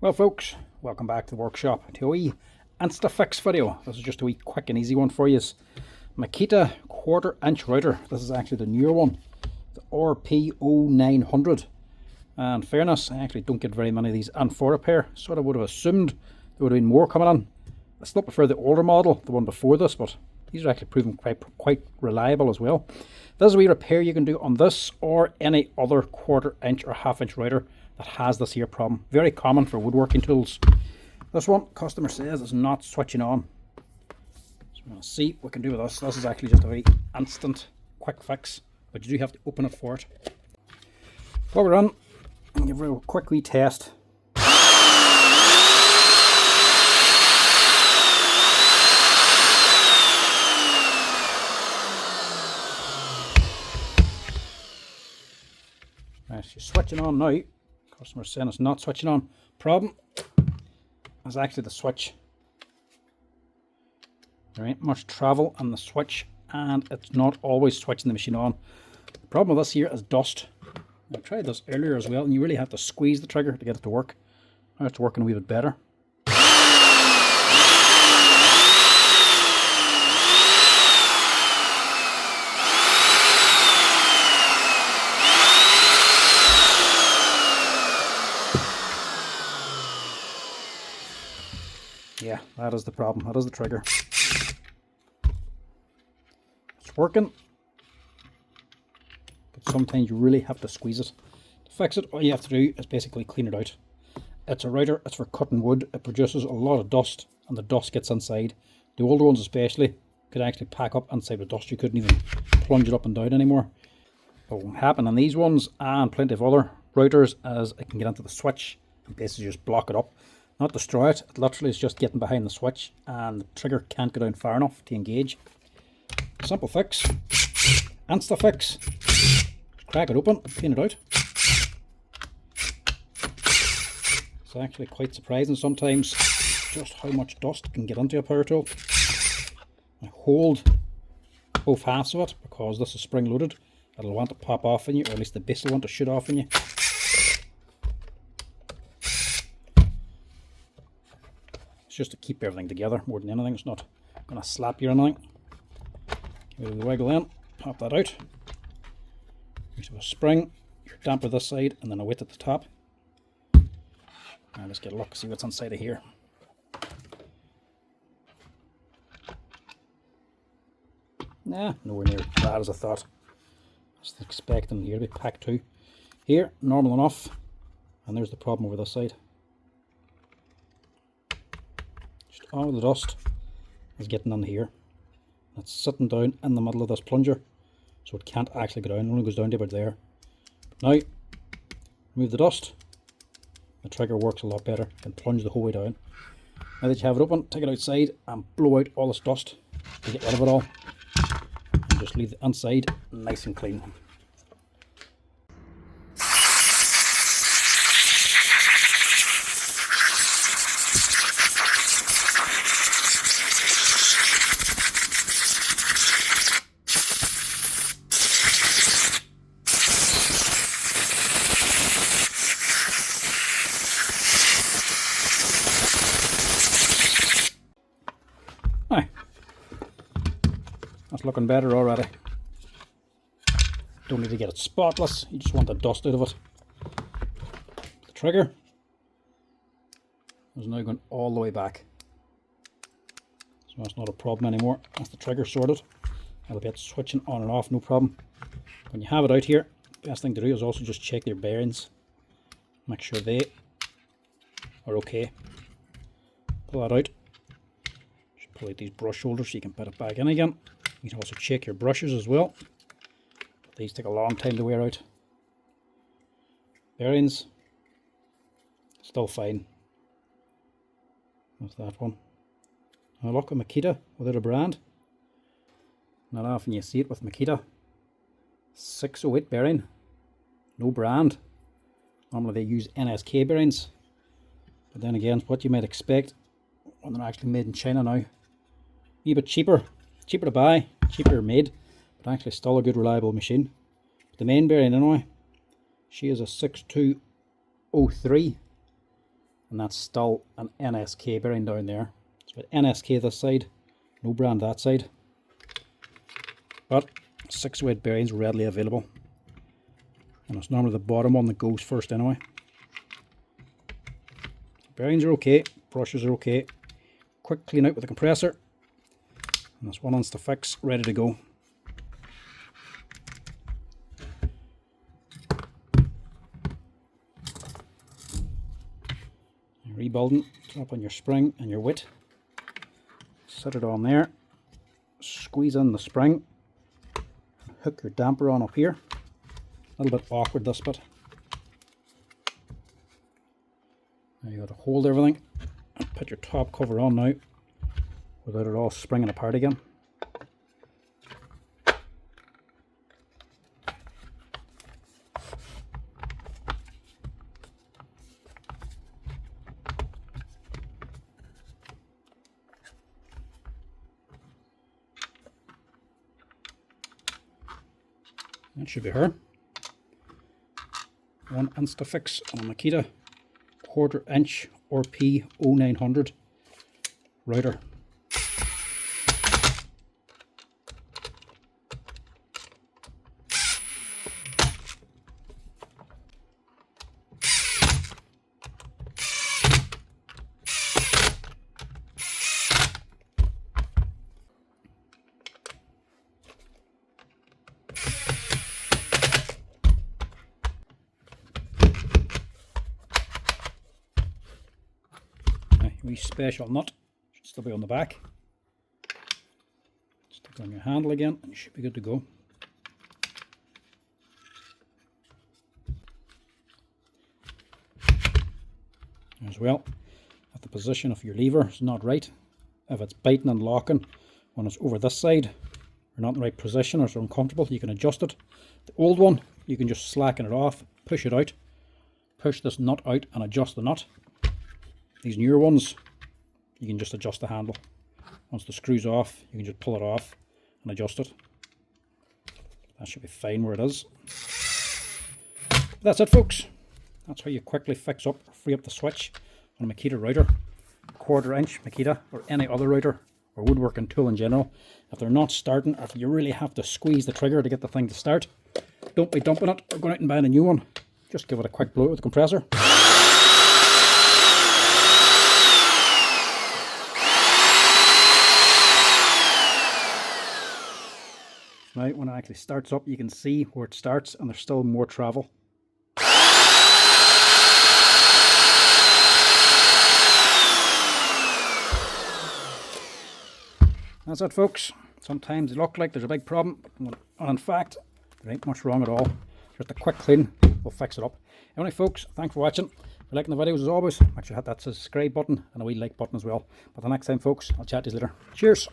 Well folks, welcome back to the workshop to a wee insta-fix video. This is just a wee quick and easy one for you. Makita 1/4" router. This is actually the newer one, the RT0900. And in fairness, I actually don't get very many of these in for repair. Sort of would have assumed there would have been more coming in. I still prefer the older model, the one before this, but these are actually proven quite reliable as well. This is a wee repair you can do on this or any other 1/4" or 1/2" router that has this here problem. Very common for woodworking tools. This one, customer says, is not switching on. So we're going to see what we can do with this. This is actually just a very instant, quick fix, but you do have to open it for it. Plug it in and give it a quick wee test. Right, she's switching on now. Customer's saying it's not switching on. Problem is actually the switch. There ain't much travel on the switch and it's not always switching the machine on. The problem with this here is dust. I tried this earlier as well and you really have to squeeze the trigger to get it to work. Now it's working a wee bit better. Yeah, that is the problem. That is the trigger. It's working, but sometimes you really have to squeeze it. To fix it, all you have to do is basically clean it out. It's a router, it's for cutting wood. It produces a lot of dust, and the dust gets inside. The older ones especially could actually pack up inside with dust. You couldn't even plunge it up and down anymore. But what will happen on these ones, and plenty of other routers, is it can get into the switch and basically just block it up. Not destroy it, it literally is just getting behind the switch and the trigger can't go down far enough to engage. Simple fix, insta fix. Crack it open, clean it out. It's actually quite surprising sometimes just how much dust can get into a power tool. I hold both halves of it because this is spring loaded. It'll want to pop off in you, or at least the base will want to shoot off in you. Just to keep everything together more than anything. It's not going to slap you or anything. Give it a wiggle in, pop that out. Use a spring, your damper this side, and then a weight at the top. And let's get a look, see what's inside of here. Nah, nowhere near as bad as I thought. I was expecting here to be packed too. Here, normal enough. And there's the problem over this side. All the dust is getting in here. It's sitting down in the middle of this plunger, so it can't actually go down. It only goes down to about there. Now, remove the dust. The trigger works a lot better. You can plunge the whole way down. Now that you have it open, take it outside and blow out all this dust to get rid of it all. And just leave the inside nice and clean. That's looking better already. Don't need to get it spotless, you just want the dust out of it. The trigger is now going all the way back. So that's not a problem anymore. That's the trigger sorted. I'll be switching on and off, no problem. When you have it out here, the best thing to do is also just check your bearings. Make sure they are okay. Pull that out. Just pull out these brush holders so you can put it back in again. You can also check your brushes as well. These take a long time to wear out. Bearings, still fine. That's that one. Now look, a Makita without a brand. Not often you see it with Makita. 608 bearing, no brand. Normally they use NSK bearings. But then again, what you might expect when they're actually made in China now. A wee bit cheaper. Cheaper to buy, cheaper made, but actually still a good reliable machine. But the main bearing anyway, she is a 6203 and that's still an NSK bearing down there. So NSK this side, no brand that side, but 6-weight bearings readily available, and it's normally the bottom one that goes first anyway. Bearings are okay, brushes are okay. Quick clean out with the compressor, and this one ounce to fix, ready to go. You're rebuilding, drop on your spring and your wit, set it on there, squeeze in the spring, hook your damper on up here. A little bit awkward this bit. Now you got to hold everything and put your top cover on now without it all springing apart again. That should be her. 1 Instafix on a Makita 1/4 inch RT0900 router. Wee special nut should still be on the back. Stick on your handle again and you should be good to go. As well, if the position of your lever is not right, if it's biting and locking when it's over this side, or not in the right position or it's uncomfortable, you can adjust it. The old one, you can just slacken it off, push it out, push this nut out and adjust the nut. These newer ones, you can just adjust the handle. Once the screw's off, you can just pull it off and adjust it. That should be fine where it is. That's it, folks. That's how you quickly fix up or free up the switch on a Makita router, 1/4 inch Makita, or any other router or woodworking tool in general. If they're not starting, or if you really have to squeeze the trigger to get the thing to start, don't be dumping it or going out and buying a new one. Just give it a quick blow with the compressor. Now, when it actually starts up, you can see where it starts and there's still more travel. That's it, folks. Sometimes it looks like there's a big problem, but in fact, there ain't much wrong at all. Just a quick clean will fix it up. Anyway, folks, thanks for watching. If you're liking the videos as always, make sure to hit that subscribe button and a wee like button as well. But the next time, folks, I'll chat to you later. Cheers.